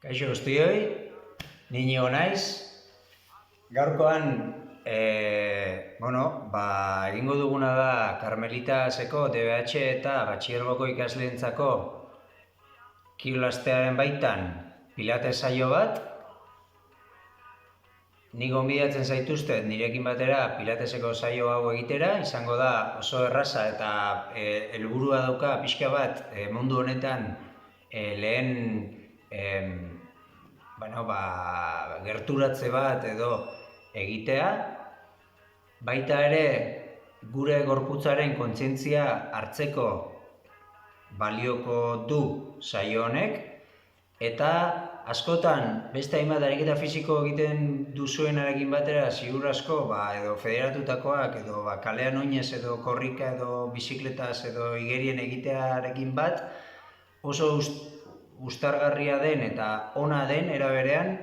Kaixo guztioi, ni Iñigo naiz. Gaurkoan, egingo duguna da Karmelitaseko DBH eta batxilergoko ikasleentzako kirolastearen baitan pilates saio bat. Ni gonbidatzen zaituztet nirekin batera pilateseko saio hau egitera, izango da oso erraza eta helburua dauka pixka bat mundu honetan lehen gerturatze bat edo egitea, baita ere gure gorputzaren kontzientzia hartzeko balioko du saio honek, eta askotan beste hainbat ariketa fisiko egiten duzuenarekin batera, ziur asko edo federatutakoak edo kalean oinez edo korrika edo bizikletaz edo igerien egitearekin bat oso uztargarria den eta ona den era berean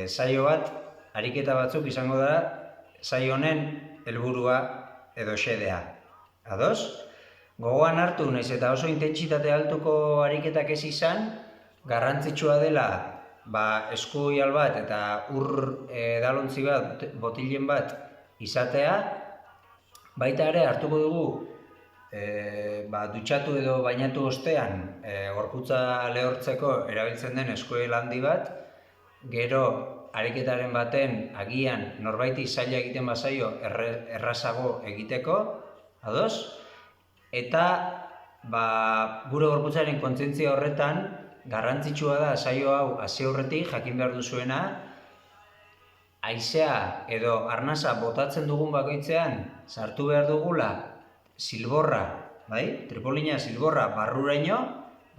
saio bat, ariketa batzuk izango da saio honen helburua edo xedea. Ados? Gogoan hartu, naiz eta oso intentsitate altuko ariketak ez izan, garrantzitsua dela eskuoihal bat eta ur edalontzi bat, botilen bat izatea, baita ere hartuko dugu dutxatu edo bainatu ostean gorputza lehortzeko erabiltzen den eskuoihal handi bat, gero ariketaren baten agian norbaiti zaila egiten bazaio errazago egiteko, ados? Eta gure gorputzaren kontzientzia horretan garrantzitsua da saio hau hasi aurretik jakin behar duzuena, haizea edo arnasa botatzen dugun bakoitzean sartu behar dugula silborra, tripolina silborra barruraino,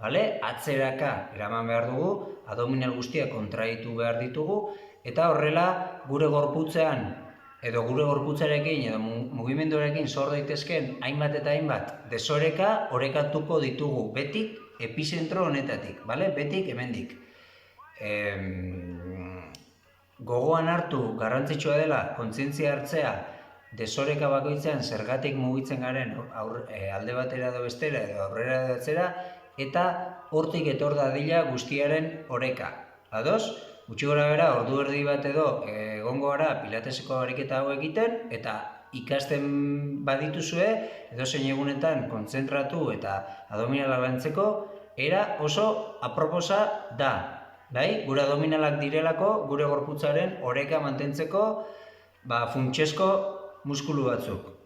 atzeraka eraman behar dugu, abdominal guztiak kontraitu behar ditugu, eta horrela gure gorputzean edo gure gorputzarekin edo mugimenduarekin sor daitezken hainbat eta hainbat desoreka orekatuko ditugu, betik epizentro honetatik, betik hemendik. Gogoan hartu garrantzitsua dela kontzientzia hartzea desoreka bakoitzean zergatik mugitzen garen alde batera edo bestera edo aurrera edo atzera, eta hortik etor dadila guztiaren oreka. Ados? Gutxi gora bera, ordu erdi bat edo egongo gara pilateseko ariketa hau egiten, eta ikasten badituzue, edo zein egunetan kontzentratu eta abdominalak lantzeko, era oso aproposa da. Gure abdominalak direlako, gure gorputzaren oreka mantentzeko funtsezko muskulu batzuk.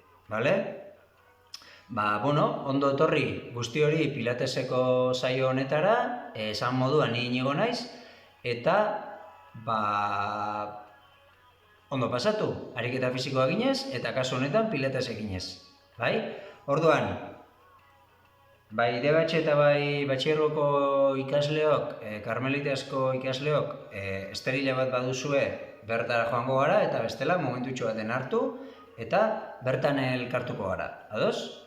Ondo etorri guzti hori pilateseko saio honetara, esan moduan ni Iñigo naiz, eta ondo pasatu, ariketa fisikoa ginez, eta kasu honetan pilates eginez. Orduan, bai DBH eta bai batxilergoko ikasleok, karmelitasko ikasleok, esterila bat baduzue bertara joango gara, eta bestela momentutxo baten hartu, eta bertan elkartuko gara. Ados?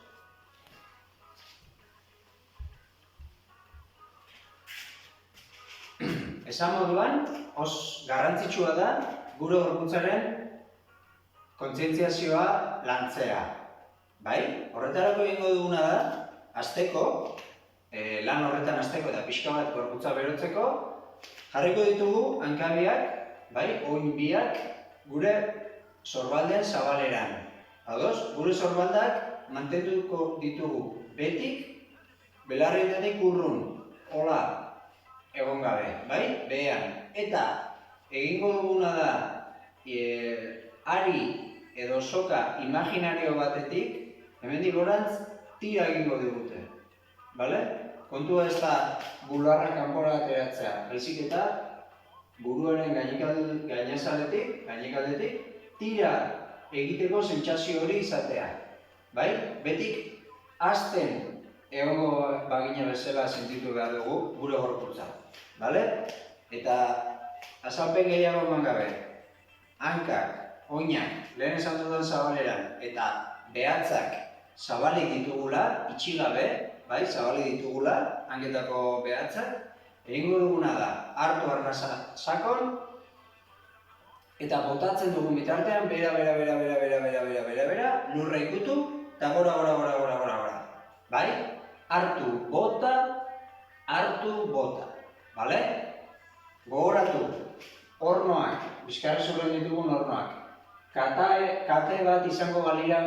Esan moduan, garrantzitsua da gure gorputzaren kontzientziazioa lantzea. Horretarako egingo duguna da, hasteko, lan horretan hasteko eta pixka bat gorputza berotzeko, jarriko ditugu hankabiak, oin biak, gure sorbalden zabaleran. Ados, gure sorbaldak mantenduko ditugu betik, belarrietatik urrun, hola, egon gabe, behean. Eta egingo duguna da, ari edo soka imaginario batetik, hemendik gorantz tira egingo digute. kontua ez da bularra kanpora ateratzea, baizik eta buruaren gainekaldetik tira egiteko sentsazio hori izatea. Bai? Betik hasten egongo bagina bezala sentitu behar dugu gure gorputza. Bale? Eta azalpen gehiago eman gabe, hankak, oinak, lehen esan dudan zabaleran, eta behatzak zabalik ditugula, itxi gabe, bai, zabalik ditugula, hanketako behatzak, egingo duguna da, hartu arnasa sakon, eta botatzen dugun bitartean, bera, lurra ikutu, eta gora. Bai? Hartu, bota, bale? Gogoratu, hornoak, bizkarrezurren ditugun hornoak, kate bat izango balira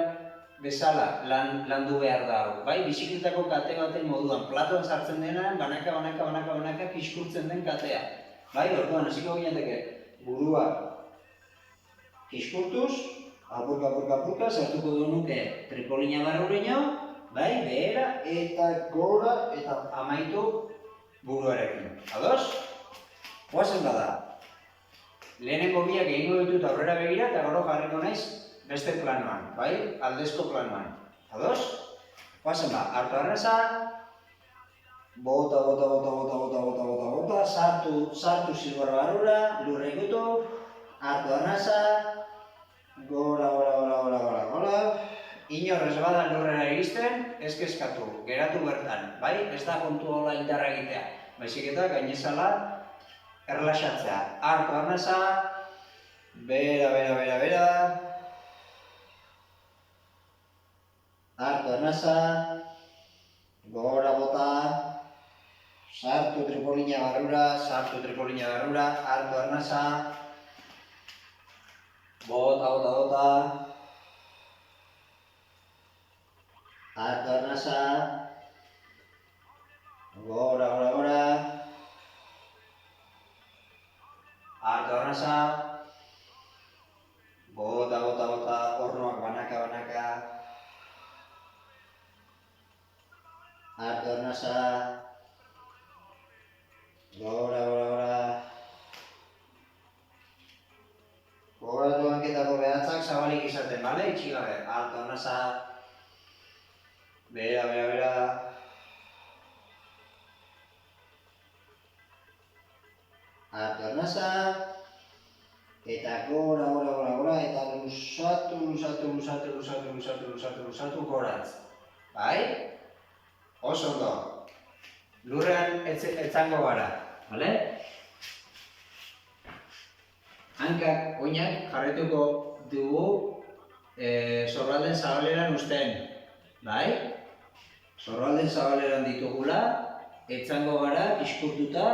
bezala landu behar da hau, bai? Bizikletako kate baten moduan, platoan sartzen denean, banaka, kiskurtzen den katea. Bai, orduan, hasiko ginateke, burua kiskurtuz, apurka, sartuko du nuke tripolina barrureño, bai, behera, eta gora, eta amaitu buruarekin. Ados? Guazen bada. Lehenengo biak egingo ditut aurrera begira, eta gero jarriko naiz beste planoan, bai? Aldezko planoan. Ados? Guazen ba, hartu arnasa, bota, sartu zilborra barrura, lurra ikutu, hartu arnasa, gora. Inor ez bada lurrera iristen, ez kezkatu, geratu bertan, bai? Ez da kontu hola indarra egitea, baizik eta gainezala erlaxatzea. Hartu arnasa, bera. Hartu arnasa, gora bota, sartu tripolina barrura, hartu arnasa, bota. Hartu arnasa, gora. Hartu arnasa, bota, hornoak banaka. Hartu arnasa, gora. Gogoratu hanketako behatzak zabalik izaten, bale? Itxi gabe, hartu arnasa, bera. Hartu arnasa, eta gora, eta lusatu goratz. Bai? Oso ondo. Lurrean etzango gara, bale? Hankak, oinak jarretuko dugu zorralden zabaleran uzten. Bai? Zorralden zabaleran ditugula, etzango gara, iskurtuta,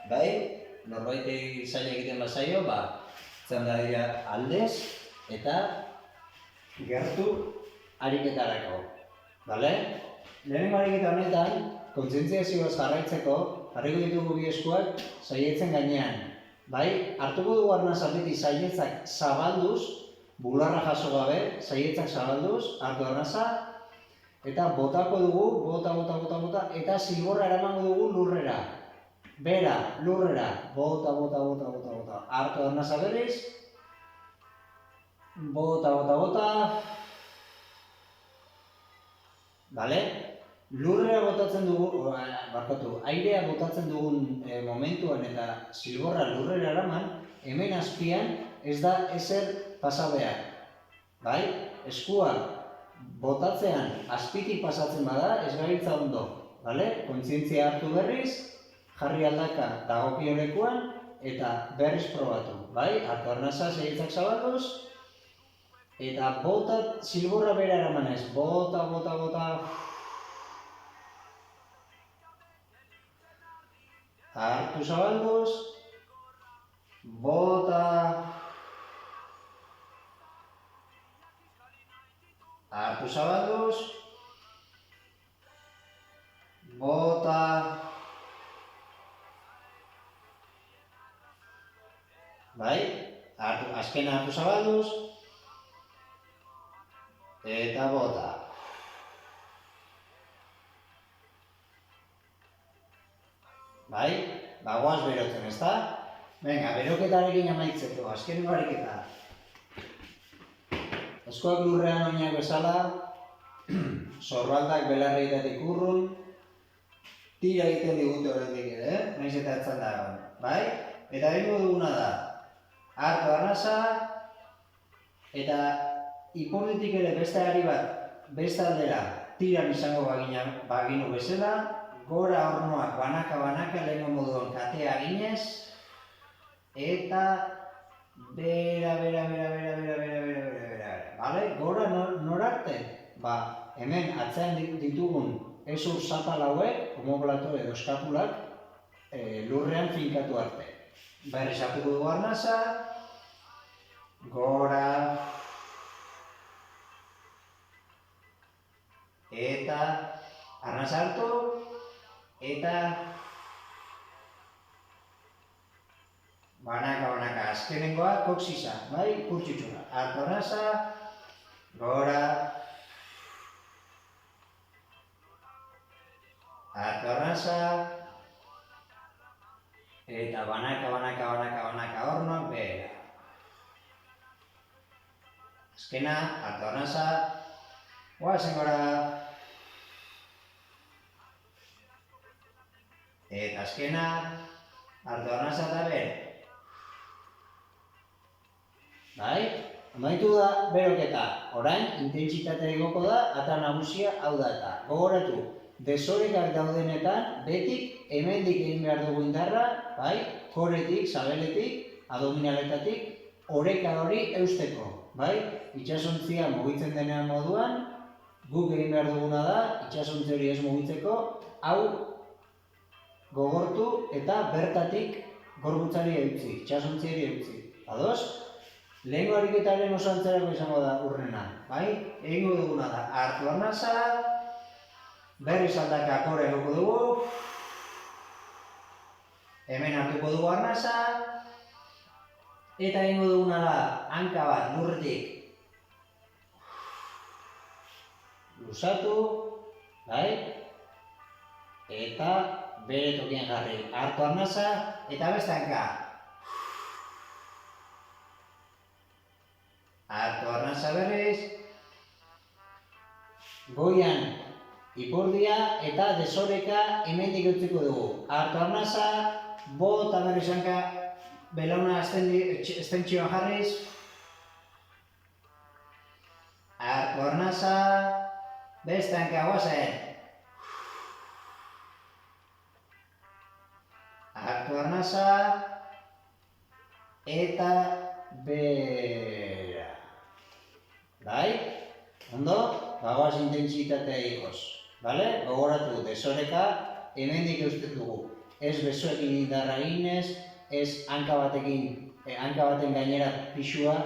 bai? Norbaitei zaila egiten bazaio, etzan dadila aldez, eta gertu ariketarako. Bale? Lehenengo ariketa honetan, kontzientziazioaz jarraitzeko, jarriko ditugu bi eskuak saietzen gainean. Bai? Hartuko dugu arnasa beti saietzak zabalduz, bularra jaso gabe, saietzak zabalduz, hartu arnasa, eta botako dugu, bota, eta zilborra eramango dugu lurrera. Bera, lurrera, bota. Hartu arnasa berriz, bota. Bale? Lurrera botatzen dugu, airea botatzen dugun momentuan eta zilborra lurrera eraman, hemen azpian ez da ezer pasa behar. Bai? Eskua botatzean azpitik pasatzen bada, ez gabiltza ondo. Bale? Kontzientzia hartu berriz, jarri aldaka dagokion lekuan, eta berriz probatu. Bai? Hartu arnasa segitzak zabalduz, eta bota, zilborra bera eramanez. Bota. Hartu zabalduz, bota. Hartu zabalduz, bota. Bai? Azkena hartu zabalduz, eta bota. Goaz berotzen, ezta? Venga, beroketarekin amaitzeko, azkenengo ariketa. Eskuak lurrean oinak bezala, sorbaldak belarrietatik urrun, tira egiten digute horretik ere, nahiz eta etzan dagoen, bai? Eta egingo duguna da, hartu arnasa, eta ipurditik ere beste ari bat, beste aldera, tiran izango baginu bezala, gora hornoak banaka-banaka lehenko moduan katea ginez, eta bera, bale? Gora norarte? Hemen atzean ditugun ezur zapal hauek, omoplato edo eskapulak, lurrean finkatu arte. Berriz hartuko dugu arnasa, gora, eta arnasa hartu, eta banaka, azkenengoa koksisa, bai? Kurtsitxura. Hartu arnasa, gora, hartu arnasa, eta banaka hornoak behera. Azkena, hartu arnasa, goazen gora, eta azkena, hartu arnasa eta behera. Bai? Amaitu da beroketa. Orain, intentsitate igoko da, eta nagusia hau da eta. Gogoratu, desorekak daudenetan, betik hemendik egin behar dugu indarra, bai? Koretik, sabeletik, abdominaletatik, oreka hori eusteko, bai? Itsasontzia mugitzen denean moduan, guk egin behar duguna da, itsasontzi hori ez mugitzeko, hau gogortu eta bertatik gorputzari eutzi, itsasontziari eutzi. Ados? Lehengo ariketaren oso antzerako izango da urrena, bai? Egingo duguna da, hartu arnasa, berriz aldaka kore egoko dugu, hemen hartuko dugu arnasa, eta egingo duguna da, hanka bat lurretik luzatu, bai? Eta bere tokian jarri, hartu arnasa, eta beste hanka. Hartu arnasa berriz, goian ipurdia eta desoreka hemendik utziko dugu. Hartu arnasa, bota berriz hanka, belauna estentzioan jarriz. Hartu arnasa, beste hanka goazen. Hartu arnasa, eta bera. Bai? Ondo? Bagoaz intentsitatea ikoz. Bale? Gogoratu, desoreka hemendik eusten dugu. Ez besoekin indarra eginez, ez hanka baten gainera pixua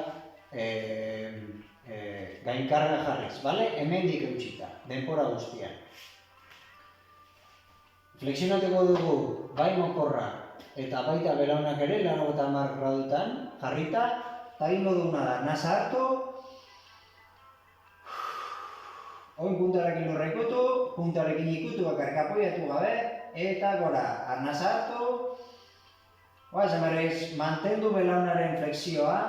gainkarga jarriz. Bale? Hemendik eutsita, denpora guztian. Flexionatuko dugu bai mokorra eta baita belaunak ere, 90 gradutan jarrita, eta egingo duguna da, nasa hartu, oin puntarekin lurra ikutu, puntarekin ikutu bakarrik apoiatu gabe, eta gora, arnasa hartu, goazen berriz, mantendu belaunaren flexioa,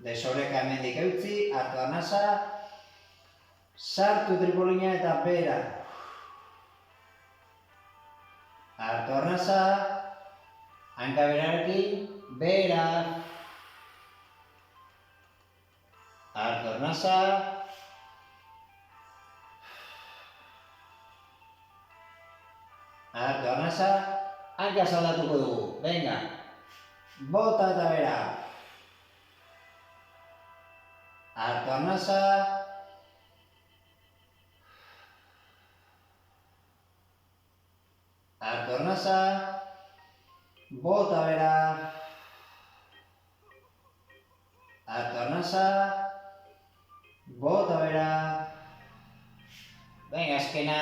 desoreka hemendik eutzi, hartu arnasa, sartu tripolina eta bera. Hartu arnasa, hanka berarekin, bera. Hartu arnasa, hanka saldatuko dugu. Venga, bota eta bera. Hartu arnasa, hartu arnasa, bota bera. Hartu arnasa, bota bera. Venga, azkena,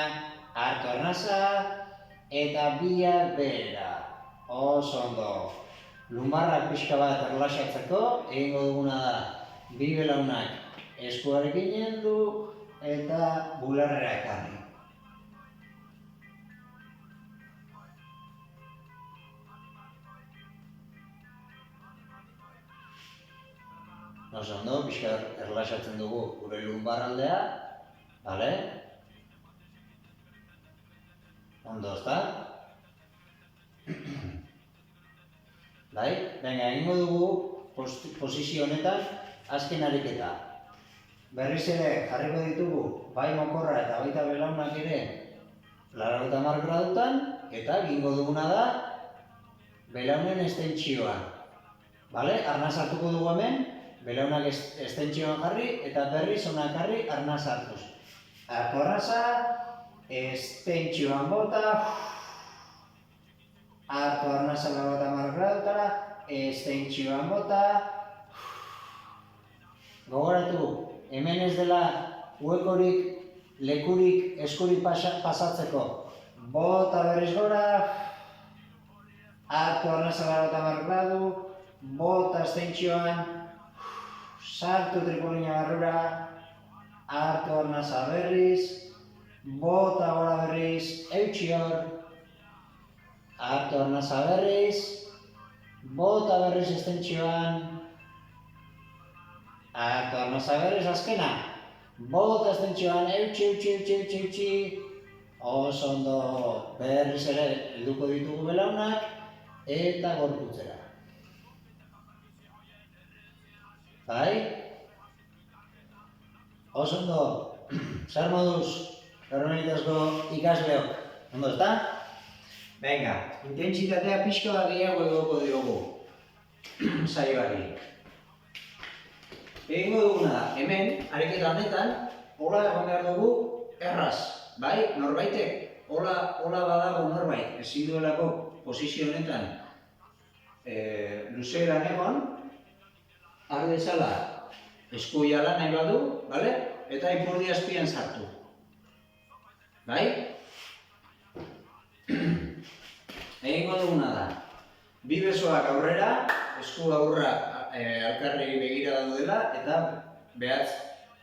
hartu arnasa, eta biak bera. Oso ondo. Lumbarrak pixka bat erlaxatzeko, egingo duguna da, bi belaunak eskuarekin heldu eta bularrera ekarri. Oso ondo, pixka erlaxatzen dugu gure lumbarraldea, bale? Ondo, ezta? Bai, venga, egingo dugu posizio honetan azken ariketa. Berriz ere jarriko ditugu bai mokorra eta baita belaunak ere 90 gradutan, eta egingo duguna da belaunen estentsioa. Bale? Arnaz hartuko dugu hemen, belaunak estentsioan jarri eta berriz hona ekarri arnaz hartuz. Hartu arnaza, estentsioan bota, hartu arnaza 90 gradutara, estentsioan bota. Gogoratu, hemen ez dela huekorik, lekurik, eskurik pasatzeko. Bota berriz gora, hartu arnaza 90 gradu, bota estentsioan, sartu tripolina barrura, hartu arnaza berriz, bota gora berriz, eutxi hor, hartu arnaza berriz, bota berriz estentsioan, hartu arnaza berriz azkena, bota estentsioan, eutxi, oso ondo berriz ere helduko ditugu belaunak, eta gorputzera. Bai? Oso ondo, zer moduz, erronitazko ikasleok, ondo ezta? Venga, intentsitatea pixka bat gehiago egoko diogu, saioari. Egingo duguna da, hemen, ariketa honetan, hola egon behar dugu erraz, bai? Norbaitek, hola badago norbait, ezin duelako posizio honetan luzeeran egon, har dezala eskuiala nahi badu, bale? Eta ipurdi azpian sartu. Bai? Egingo duguna da, bi besoak aurrera, esku aurra alkarri begira daudela, eta behatz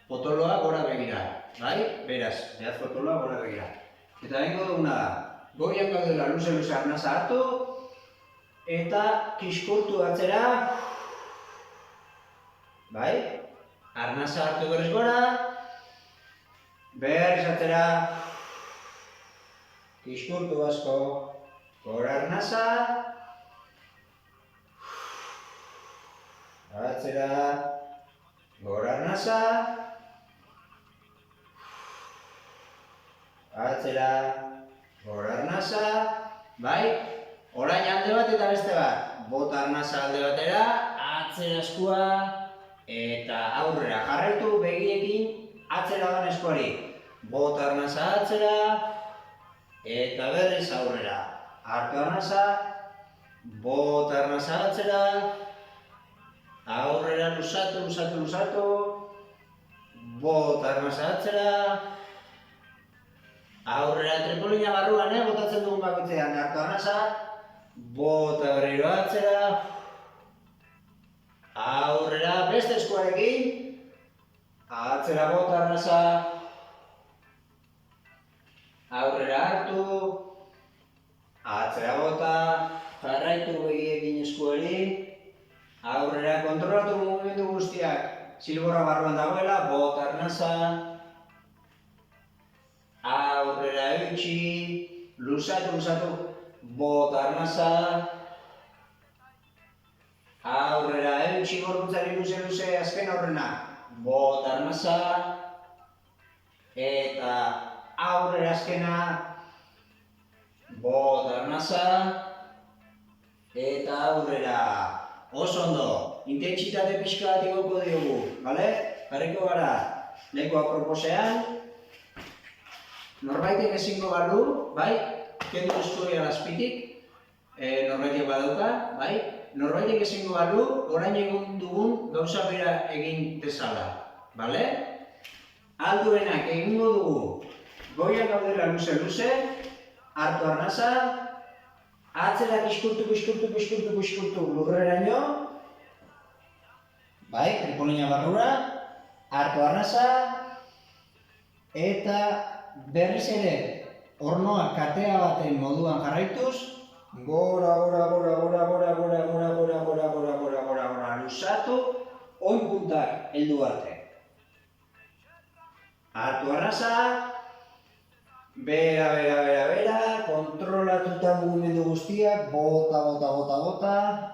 potoloa gora begira. Bai? Beraz, behatz potoloa gora begira. Eta egingo duguna da, goian gaudela luze arnaza hartu, eta kiskurtu atzera, bai? Arnaza hartu berriz gora, berriz atzera, kiskurtu asko, gora arnaza, atzera, gora arnaza, atzera, gora arnaza, bai? Orain alde bat eta beste bat, bota arnaza alde batera, atzera eskua, eta aurrera jarraitu begiekin atzera doan eskuari. Bota arnaza atzera, eta berriz aurrera. Hartu arnaza, bota arnaza atzera, aurrera luzatu, bota arnaza atzera, aurrera tripolina barruan, botatzen dugun bakitzean. Hartu arnaza, bota berriro atzera, aurrera beste eskuarekin, atzera bota arnaza, aurrera hartu, atzera bota, jarraitu begiekin eskuari, aurrera kontrolatu mugimendu guztiak, silborra barruan dagoela, bota arnaza, aurrera eutxi, luzatu, bota arnaza, aurrera eutxi gorputzari luze, azken aurrena, bota arnaza, eta aurrera azkena, bota arnaza, eta aurrera. Oso ondo, intentsitate pixka bat igoko diogu, bale? Jarriko gara, leku aproposean, norbaitek ezingo balu, bai? Kendu eskuria azpitik, norbaitek badauka, bai? Norbaitek ezingo balu, orain egun dugun gauza bera egin dezala, bale? Alduenak egingo dugu, goiak gaudela luze, hartu arnaza, atzera kiskurtu lurreraino, bai, tripolina barrura, hartu arnaza, eta berriz ere ornoa katea baten moduan jarraituz, gora, luzatu, oin puntak heldu arte. Hartu arnasa, bera, kontrolatuta mugimendu guztiak, bota,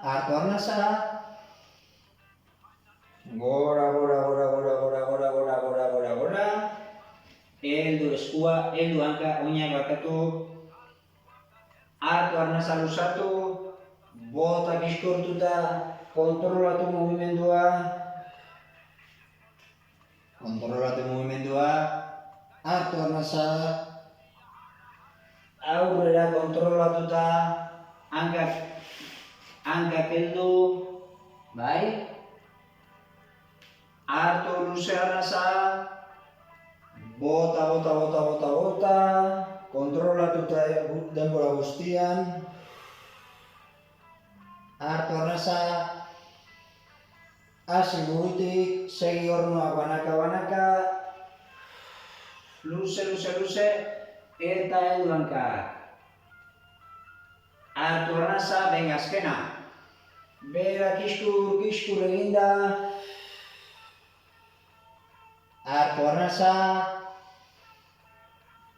hartu arnasa, gora, heldu eskua, heldu hanka, oinak bakatu, hartu arnasa luzatu, bota kiskortuta, kontrolatu mugimendua, hartu arnasa, aurrera kontrolatuta, hankak heldu, bai? Hartu luze arnasa, bota, kontrolatuta denbora guztian, hartu arnasa, hasi burutik, segi hornoak banaka, luze, eta heldu hankak. Hartu arnasa, venga azkena. Bera kiskur eginda. Hartu arnasa.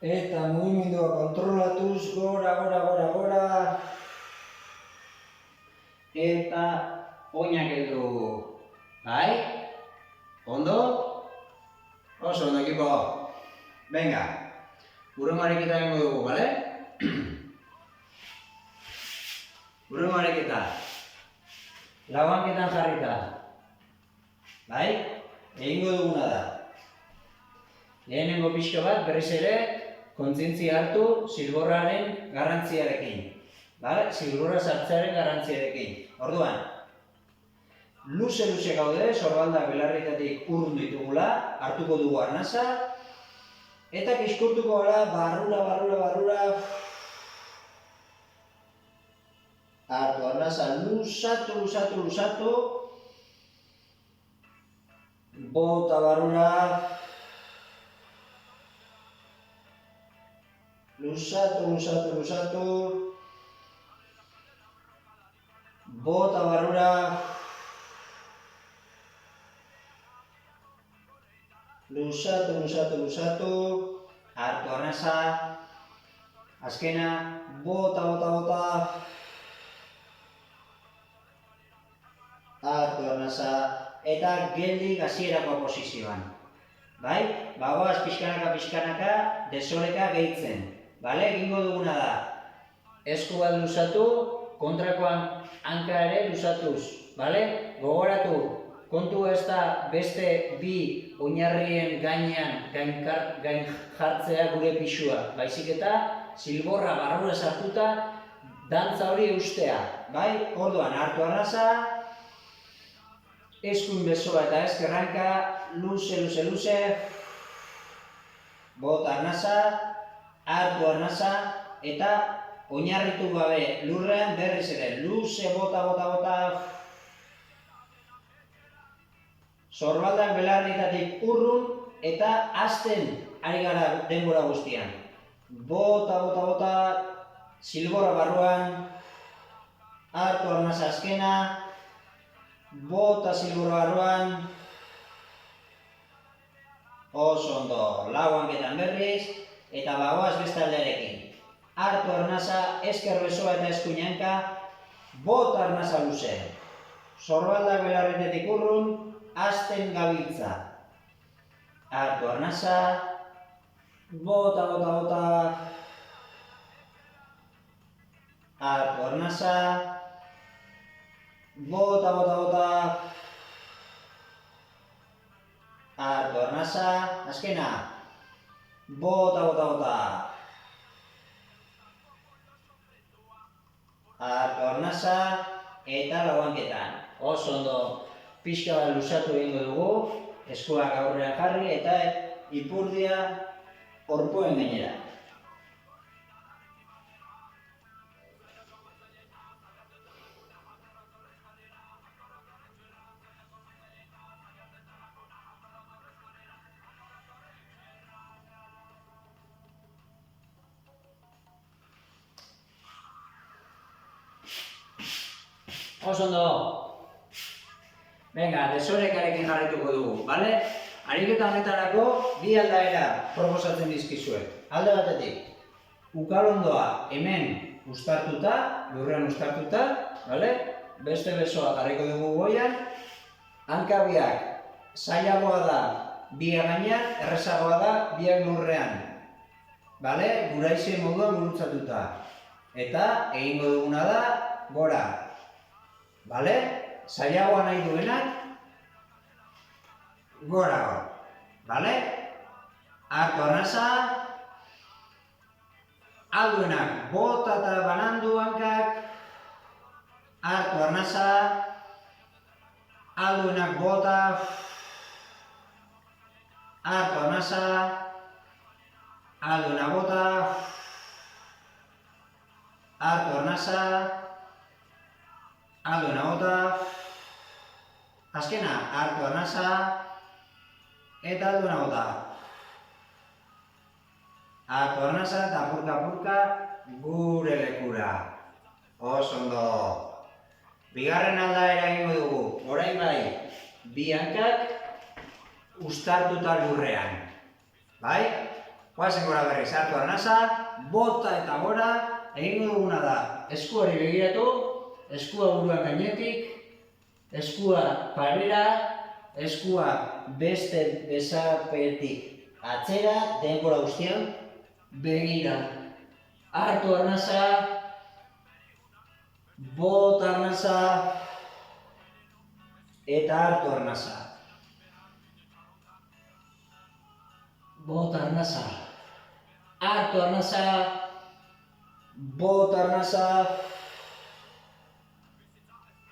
Eta mugimendua kontrolatuz, gora. Eta oinak heldu. Bai? Ondo? Oso ondo ekipo. Venga. Hurrengo ariketa egingo dugu, bale? Hurrengo ariketa. Lau hanketan jarrita. Bai? Egingo duguna da. Lehenengo pixka bat berriz ere kontzientzia hartu zilborraren garrantziarekin. Bale? Zilborra sartzearen garrantziarekin. Orduan, luze gaude, sorbaldak belarrietatik urrun ditugula, hartuko dugu arnasa, eta kiskurtuko gara barrura. Hartu arnasa, luzatu. Bota barrura. Luzatu. Bota barrura. Luzatu. Hartu arnasa. Azkena, bota. Hartu arnasa. Eta geldik hasierako posizioan. Bai? Bagoaz pixkanaka, desoreka gehitzen. Bale? Egingo duguna da. Esku bat luzatu, kontrakoan hanka ere luzatuz. Bale? Gogoratu, kontu ez da beste bi oinarrien gainean gain jartzea gure pisua. Baizik eta zilborra barrura sartuta dantza hori eustea. Bai? Orduan, hartu arnasa. Eskuin besoa eta ezkerranka, luze. Bota arnasa, hartu arnasa, eta oinarritu gabe lurrean berriz ere. Luze, bota. Sorbaldak belarrietatik urrun eta hasten ari gara denbora guztian. Bota, zilborra barruan, hartu arnasa azkena, bota zilborra barruan, oso ondo, lau hanketan berriz, eta bagoaz beste aldearekin. Hartu arnasa, ezker besoa eta eskuin hanka, bota arnasa luze. Sorbaldak belarritetik urrun, hasten gabiltza. Hartu arnasa, bota. Hartu arnasa, bota. Hartu arnasa, azkena. Bota. Hartu arnasa, eta lau hanketan. Oso ondo pixka bat luzatu egingo dugu, eskuak aurrean jarri eta ipurdia orpoen gainera. Oso ondo. Venga, desorekarekin jarraituko dugu, bale? Ariketa honetarako bi aldaera proposatzen dizkizuet. Alde batetik, ukalondoa hemen uztartuta, lurrean uztartuta, bale? Beste besoa jarriko dugu goian. Hankabiak zailagoa da biak gainean, errezagoa da biak lurrean. Bale? Guraize moduan gurutzatuta. Eta egingo duguna da gora. Bale? Zailagoa nahi duenak gora hor. Bale? Hartu arnasa. Alduenak bota eta banandu hankak. Hartu arnasa. Alduenak bota. Hartu arnasa. Alduenak bota. Hartu arnasa. Alduenak bota. Azkena, hartu arnasa. Eta alduenak bota. Hartu arnasa eta apurka-apurka gure lekura. Oso ondo. Bigarren aldaera egingo dugu. Orain bai, bi hankak uztartuta lurrean. Bai? Goazen gora berriz, hartu arnasa, bota eta gora, egingo duguna da. Eskuari begiratu, eskua buruan gainetik, eskua parera, eskua beste besapetik atzera, denbora guztian, begira. Hartu arnasa, bota arnasa, eta hartu arnasa. Bota arnasa, hartu arnasa, bota arnasa,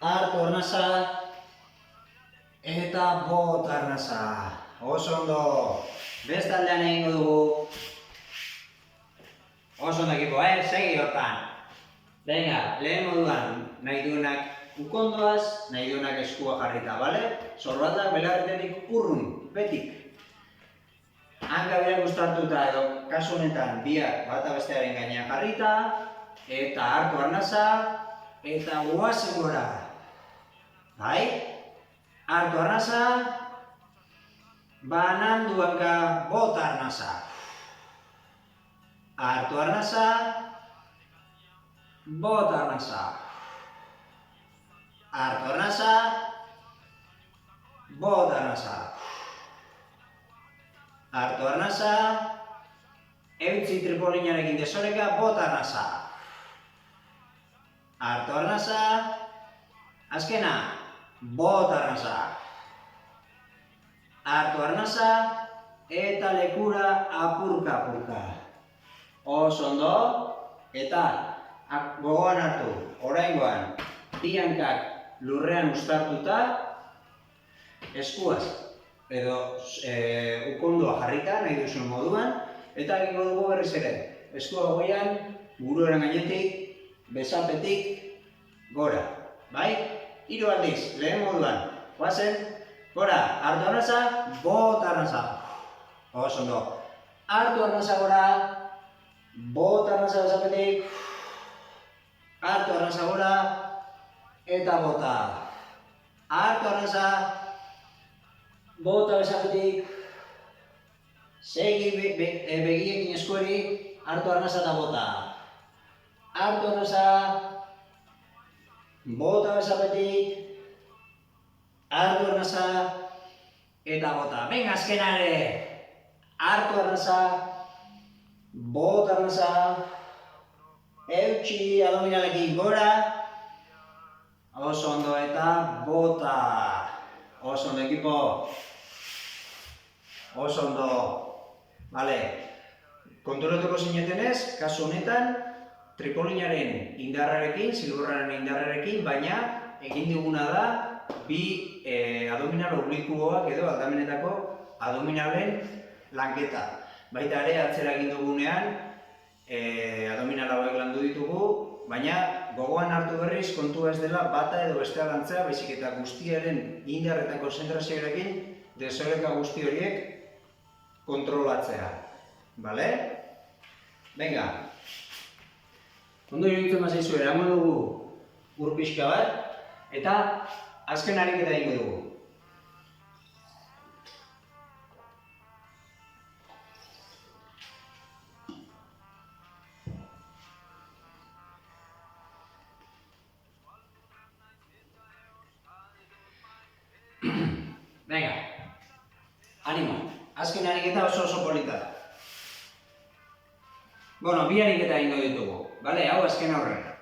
hartu arnasa, eta bota arnasa. Oso ondo. Beste aldean egingo dugu. Oso ondo ekipo, segi hortan. Venga, lehen moduan nahi duenak ukondoaz, nahi duenak eskua jarrita, bale? Sorbaldak belarretetik urrun, betik. Hankabiak uztartuta edo kasu honetan biak bata bestearen gainean jarrita, eta hartu arnasa, eta goazen gora. Bai? Hartu arnasa, banandu hanka bota arnasa. Hartu arnasa, bota arnasa. Hartu arnasa, bota arnasa. Hartu arnasa, eutzi tripolinarekin desoreka, bota arnasa. Hartu arnasa, azkena, bota arnasa. Hartu arnasa, eta lekura apurka-apurka. Oso ondo, eta gogoan hartu, oraingoan, bi hankak lurrean uztartuta, eskuaz edo ukondoa jarrita nahi duzun moduan, eta egingo dugu berriz ere. Eskua goian, buruaren gainetik, besapetik, gora. Bai? 3 aldiz, lehen moduan. Goazen, gora, hartu arnasa, bota arnasa. Oso ondo. Hartu arnasa gora, bota arnasa besapetik, hartu arnasa gora, eta bota. Hartu arnasa, bota besapetik, segi begiekin eskueri, hartu arnasa eta bota. Hartu arnasa, bota besapetik, hartu arnasa, eta bota. Venga, azkena ere. Hartu arnasa, bota arnasa, eutsi abdominalekin gora, oso ondo eta bota. Oso ondo ekipo. Oso ondo. Vale. Konturatuko zinetenez, kasu honetan, tripolinaren indarrarekin, zilurraren indarrarekin, baina egin diguna da bi abdominal oblikuoak edo aldamenetako abdominalen lanketa. Baita ere, atzera egin dugunean, abdominal hauek landu ditugu, baina gogoan hartu berriz kontua ez dela bata edo bestea lantzea, baizik eta guztiaren indar eta konzentrazioarekin desoreka guzti horiek kontrolatzea. Bale? Venga. Ondo iruditzen bazaizu, eraman dugu ur pixka bat, eta azken ariketa egingo dugu. ariketa oso polita. Bueno, bi ariketa egingo ditugu, bale? Hau azken aurrera.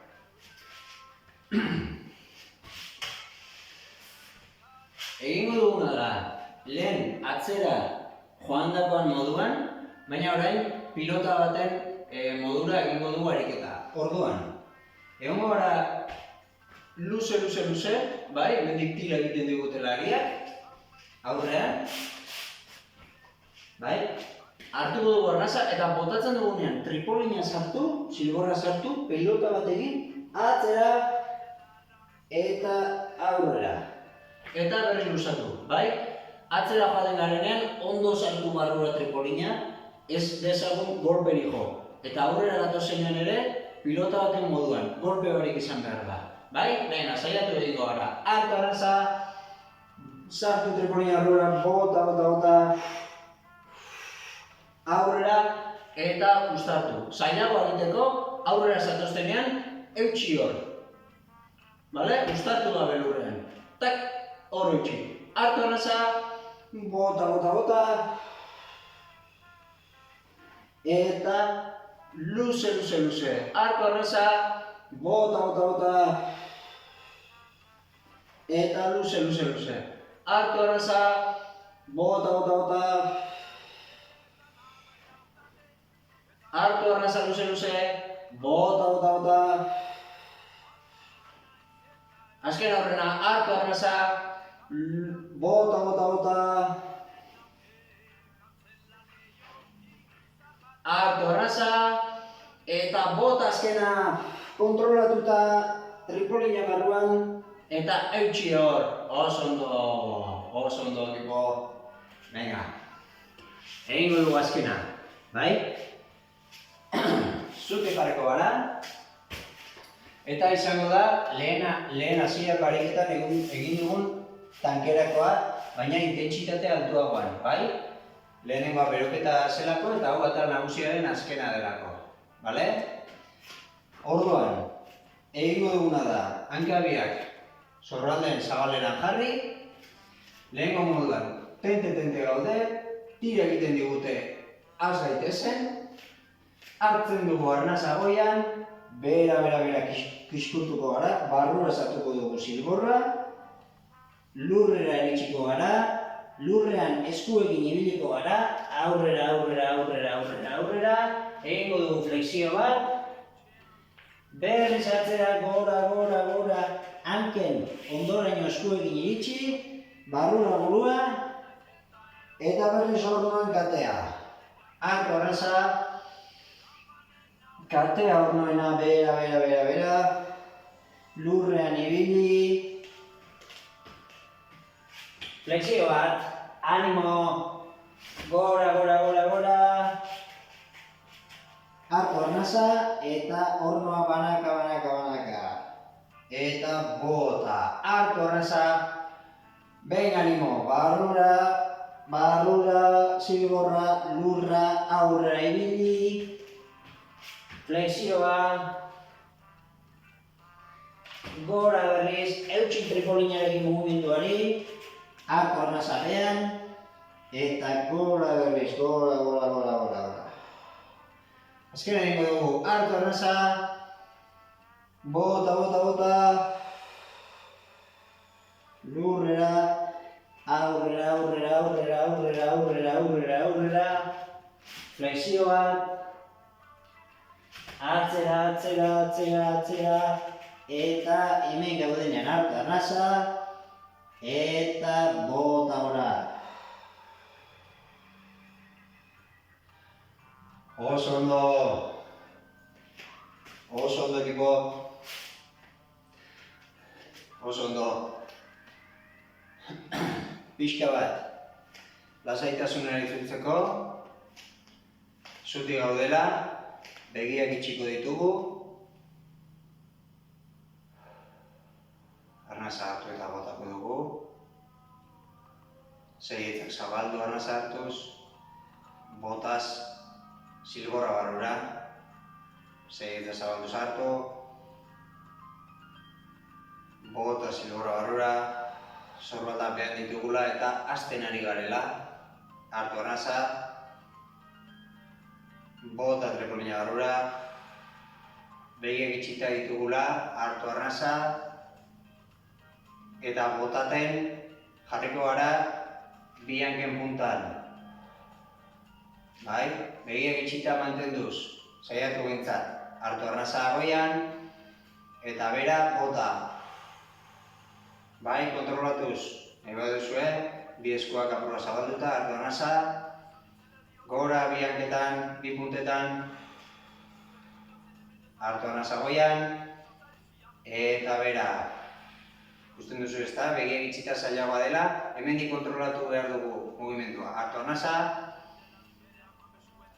Egingo duguna da, lehen atzera joandakoan moduan, baina orain pilota baten modura egingo dugu ariketa. Orduan, egongo gara luze, bai? Hemendik tira egiten digutela ariak, aurrean, bai? Hartuko dugu arnasa eta botatzen dugunean tripolina sartu, zilborra sartu, pelota bat egin, atzera eta aurrera. Eta berri luzatu, bai? Atzera joaten garenean ondo sartu barrura tripolina, ez dezagun golperi jo. Eta aurrera gatozenean ere, pilota baten moduan, golpe barik izan behar da. Bai? Lehen, saiatu egingo gara. Hartu arnasa, sartu tripolina aurrera, bota, aurrera eta uztartu. Zailago egiteko, aurrera zatoztenean, eutxi hor. Bale? Uztartu da belurrean. Tak, hor eutxi. Hartu arnasa, bota. Eta luze. Hartu arnasa, bota. Eta luze. Hartu arnasa, bota. Hartu arnasa luze, bota. Azken aurrena, hartu arnasa, bota. Hartu arnasa, eta bota azkena kontrolatuta tripolina barruan, eta eutxi hor, oso ondo, tipo, venga, egingo dugu azkena, bai? Zute jarriko gara, eta izango da lehen hasierako ariketan egin dugun tankerakoa, baina intentsitate altuagoan, bai? Lehenengoa beroketa zelako eta hau atal nagusiaren azkena delako, bale? Orduan, egingo duguna da, hankabiak zorraldeen zabaleran jarri, lehengo moduan, tente gaude, tira egiten digute az gaitezen, hartzen dugu arnasa goian, bera kiskurtuko gara, barrura sartuko dugu zilborra, lurrera iritsiko gara, lurrean eskuekin ibiliko gara, aurrera, egingo dugu flexio bat, berriz atzera, gora, hanken ondoraino eskuekin iritsi, barrura burua, eta berriz orduan katea. Hartu arnasa, katea ornoena bera, lurrean ibili, flexio bat, animo, gora, hartu arnasa, eta ornoa banaka, eta bota, hartu arnasa, behin animo, barrura, zilborra, lurra, aurrera ibili, flexioa, gora berriz, eutxi tripolinarekin mugimenduari, hartu arnasarean, eta gora berriz, gora. Azkenean egingo dugu, hartu arnasa, bota, lurrera, aurrera, flexioa, atzera, eta hemen gaudenean hartu arnasa, eta bota gora. Oso ondo ekipo, oso ondo. Pixka bat, lasaitasunera itzultzeko, zutik gaudela, begiak itxiko ditugu, arnasa hartu eta botako dugu, segietzak zabaldu arnasa hartuz, botaz zilborra barrura, segietzak zabalduz hartu, bota zilborra barrura, zorbaldak behar ditugula eta hasten ari garela, hartu arnasa, bota trepolina barrura, begiak itxita ditugula, hartu arnasa, eta botaten jarriko gara bi hanken puntan. Bai, begiak itxita mantenduz, saiatu gintzat, hartu arnasa goian, eta bera bota. Bai, kontrolatuz, nahi baduzue, bi eskuak apurra zabalduta, hartu arnasa, gora bi hanketan, bi puntetan, hartu arnasa goian, eta bera. Ikusten duzu ezta, begiak itxita zailagoa dela, hemendik kontrolatu behar dugu mugimendua. Hartu arnasa,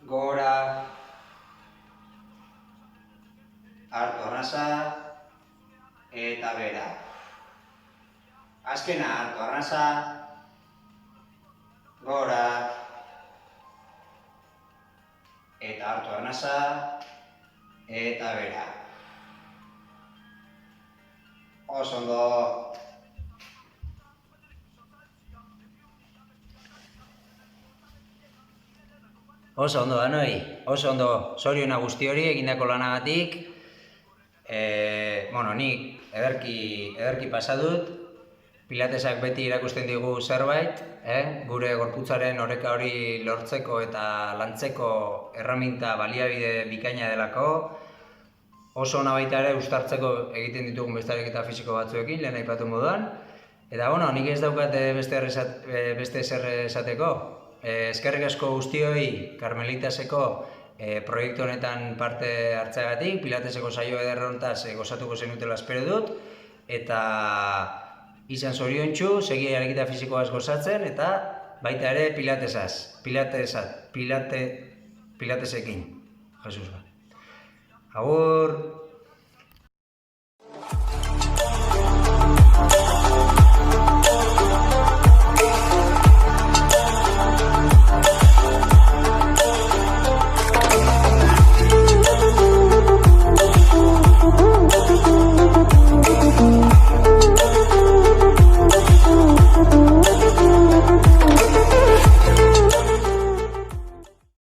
gora, hartu arnasa, eta bera. Azkena, hartu arnasa, gora, eta hartu arnasa, eta bera. Oso ondo. Oso ondo, Danoi, oso ondo, zorionak guzti hori egindako lanagatik. Nik ederki pasa dut, pilatesak beti erakusten digu zerbait, gure gorputzaren oreka hori lortzeko eta lantzeko erraminta baliabide bikaina delako, oso ona baita ere uztartzeko egiten ditugun beste ariketa fisiko batzuekin, lehen aipatu moduan, eta nik ez daukat beste ezer esateko. Eskerrik asko guztioi Karmelitaseko proiektu honetan parte hartzeagatik, pilateseko saio eder hontaz gozatuko zenutela espero dut, eta izan zoriontsu, segi ariketa fisikoaz gozatzen, eta baita ere pilatesekin. Jesus. Agur!